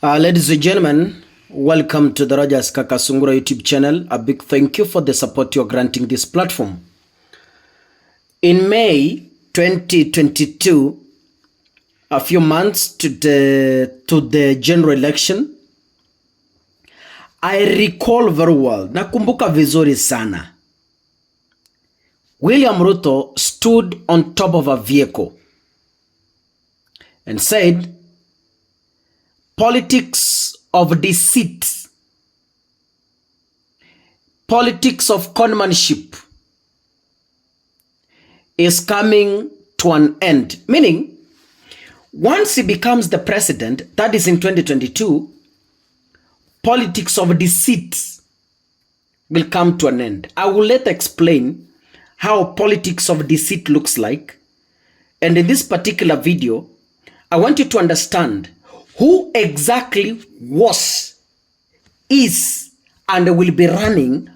Ladies and gentlemen, welcome to the Rogers Kakasungura YouTube channel. A big thank you for the support you're granting this platform. In May 2022, a few months to the general election, I recall very well, nakumbuka vizuri sana, William Ruto stood on top of a vehicle and said, politics of deceit, politics of conmanship is coming to an end. Meaning, once he becomes the president, that is in 2022, politics of deceit will come to an end. I will later explain how politics of deceit looks like. And in this particular video, I want you to understand who exactly was, is, and will be running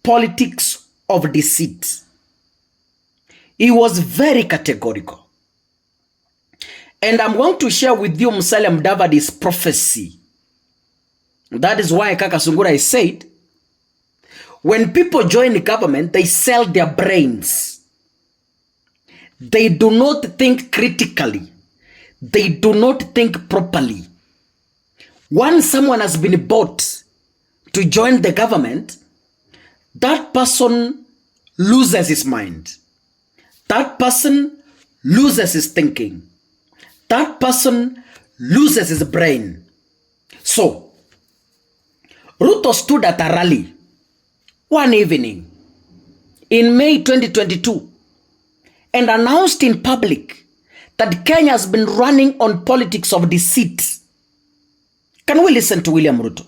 politics of deceit. He was very categorical. And I'm going to share with you Musalia Mudavadi's prophecy. That is why Kakasungura said, when people join the government, they sell their brains. They do not think critically. They do not think properly. Once someone has been bought to join the government, that person loses his mind. That person loses his thinking. That person loses his brain. So, Ruto stood at a rally one evening in May 2022 and announced in public that Kenya has been running on politics of deceit. Can we listen to William Ruto?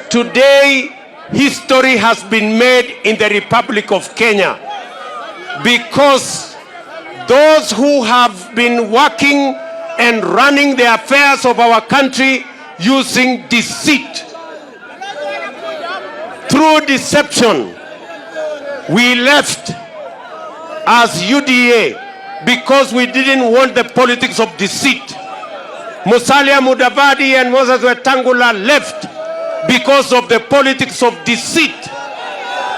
Today, history has been made in the Republic of Kenya because those who have been working and running the affairs of our country using deceit, through deception, we left as UDA because we didn't want the politics of deceit. Musalia Mudavadi and Moses Wetangula left because of the politics of deceit.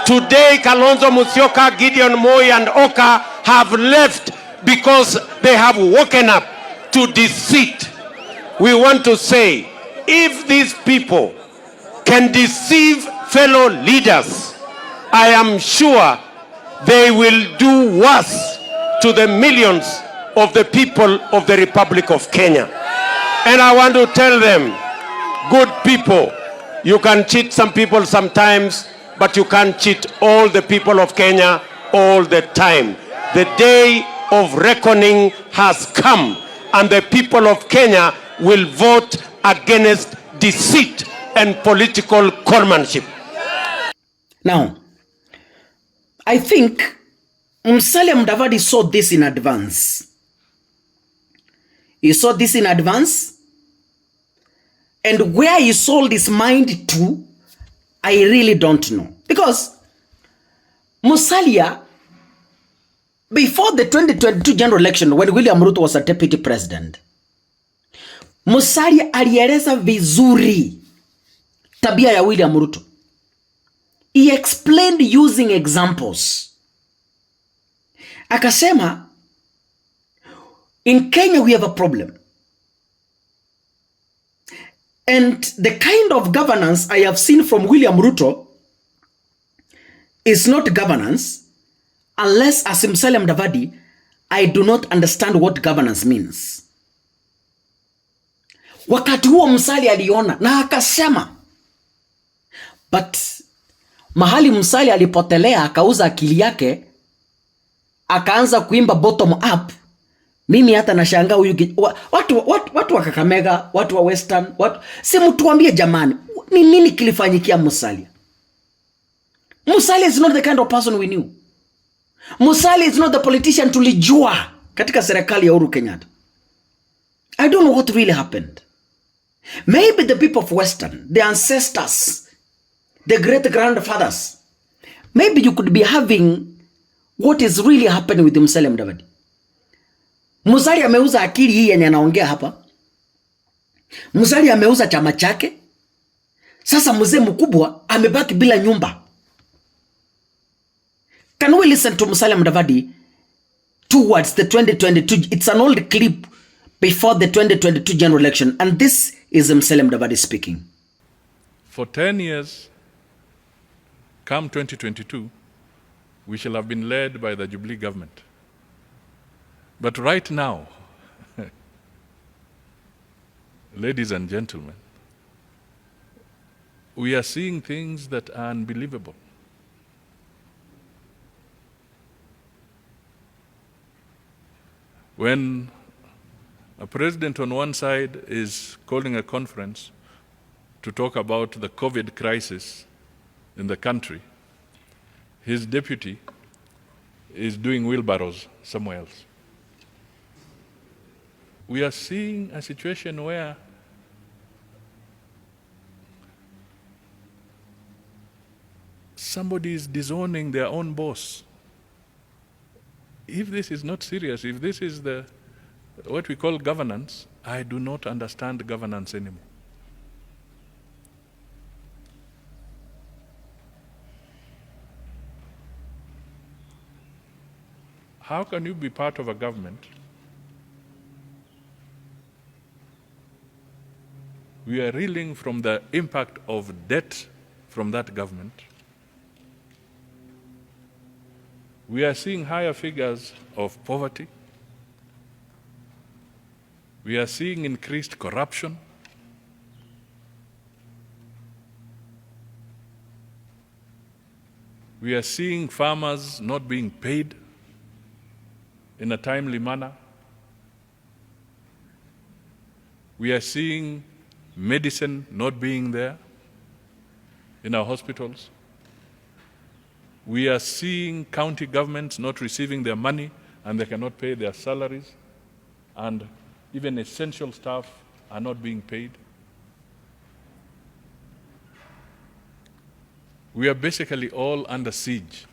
Today, Kalonzo Musyoka, Gideon Moi and Oka have left because they have woken up to deceit. We want to say, if these people can deceive fellow leaders, I am sure they will do worse to the millions of the people of the Republic of Kenya. And I want to tell them, good people, you can cheat some people sometimes, but you can't cheat all the people of Kenya all the time. The day of reckoning has come, and the people of Kenya will vote against deceit and political conmanship. Now, I think Musalia Mudavadi saw this in advance. He saw this in advance, and where he sold his mind to, I really don't know. Because Musalia, before the 2022 general election, when William Ruto was a deputy president, Musalia alieleza vizuri tabia ya William Ruto. He explained using examples. Akasema, in Kenya we have a problem. And the kind of governance I have seen from William Ruto is not governance unless, as Musalia Mudavadi, I do not understand what governance means. Wakati huo Musalia aliona na akasema, but mahali Musalia alipotelea akauza akili yake, akaanza kuimba bottom up. Mimi hata nashangaa huyu watu wa Kakamega, watu wa Western, si mtuambie jamani, ni nini kilifanyikia Musalia? Musalia is not the kind of person we knew. Musalia is not the politician tulijua katika serikali ya Uhuru Kenyatta. I don't know what really happened. Maybe the people of Western, the ancestors, the great grandfathers, maybe you could be having what is really happening with Musalia Mudavadi. Musalia ameuza akili hii yenye anaongea hapa. Musalia ameuza chama chake. Sasa mzee mkubwa amebaki bila nyumba. Can we listen to Musalia Mudavadi towards the 2022? It's an old clip before the 2022 general election, and this is Musalia Mudavadi speaking. For 10 years, come 2022, we shall have been led by the Jubilee government. But right now, ladies and gentlemen, we are seeing things that are unbelievable. When a president on one side is calling a conference to talk about the COVID crisis in the country, his deputy is doing wheelbarrows somewhere else. We are seeing a situation where somebody is disowning their own boss. If this is not serious, if this is what we call governance, I do not understand governance anymore. How can you be part of a government? We are reeling from the impact of debt from that government. We are seeing higher figures of poverty. We are seeing increased corruption. We are seeing farmers not being paid in a timely manner. We are seeing medicine not being there in our hospitals. We are seeing county governments not receiving their money and they cannot pay their salaries, and even essential staff are not being paid. We are basically all under siege.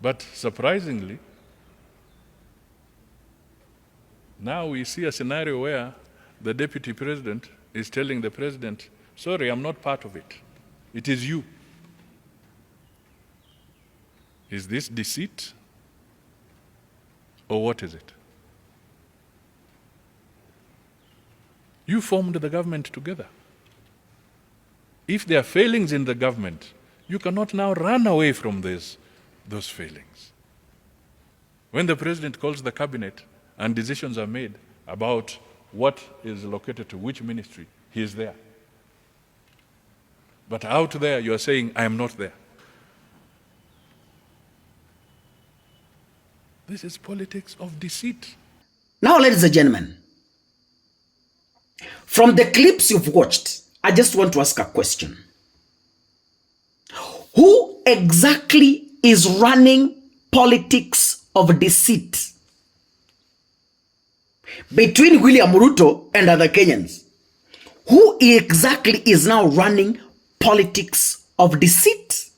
But surprisingly, now we see a scenario where the deputy president is telling the president, sorry, I'm not part of it. It is you. Is this deceit? Or what is it? You formed the government together. If there are failings in the government, you cannot now run away from those failings. When the president calls the cabinet and decisions are made about what is located to which ministry, he is there. But out there, you are saying, I am not there. This is politics of deceit. Now, ladies and gentlemen, from the clips you've watched, I just want to ask a question. Who exactly is running politics of deceit between William Ruto and other Kenyans? Who exactly is now running politics of deceit?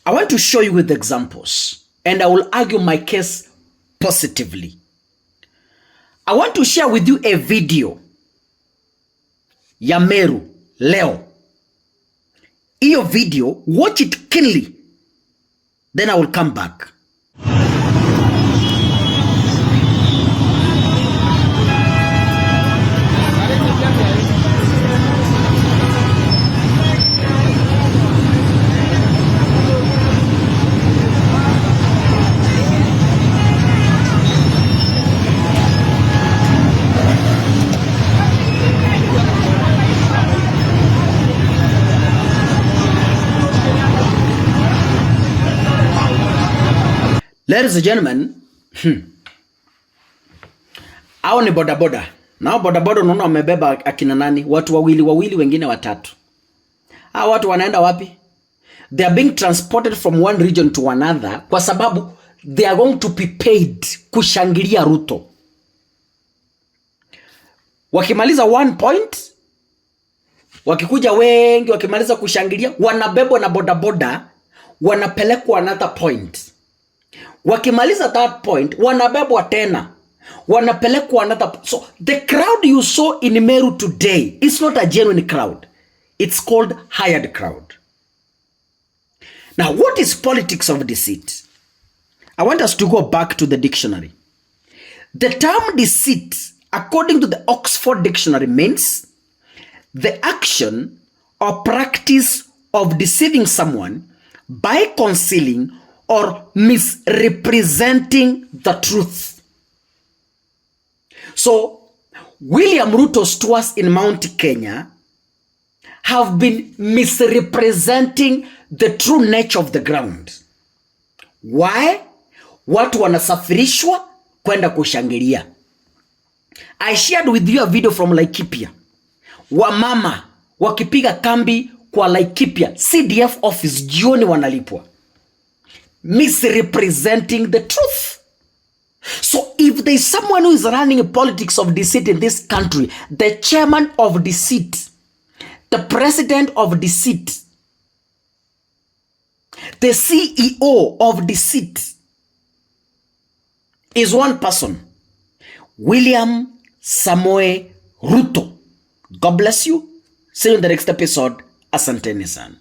I want to show you with examples, and I will argue my case positively. I want to share with you a video ya Meru leo. Iyo video, watch it keenly, then I will come back. Ladies and gentlemen, hao ni bodaboda. Nao bodaboda unaona wamebeba akina nani? Watu wawili wengine watatu. Hao watu wanaenda wapi? They are being transported from one region to another kwa sababu they are going to be paid kushangilia Ruto. Wakimaliza one point, wakikuja wengi, wakimaliza kushangilia, wanabebwa na bodaboda, wanapelekwa another point. Wakimaliza that point, wanabebwa tena, wanapelekwa another. So the crowd you saw in Meru today is not a genuine crowd. It's called hired crowd. Now, what is politics of deceit? I want us to go back to the dictionary. The term deceit, according to the Oxford Dictionary, means the action or practice of deceiving someone by concealing or misrepresenting the truth. So, William Ruto's tours in Mount Kenya have been misrepresenting the true nature of the ground. Why? Watu wanasafirishwa kwenda kushangilia. I shared with you a video from Laikipia. Wamama wakipiga kambi kwa Laikipia CDF office, jioni wanalipwa. Misrepresenting the truth. So if there is someone who is running politics of deceit in this country, the chairman of deceit, the president of deceit, the CEO of deceit is one person, William Samoei Ruto. God bless you. See you in the next episode. Asanteni sana.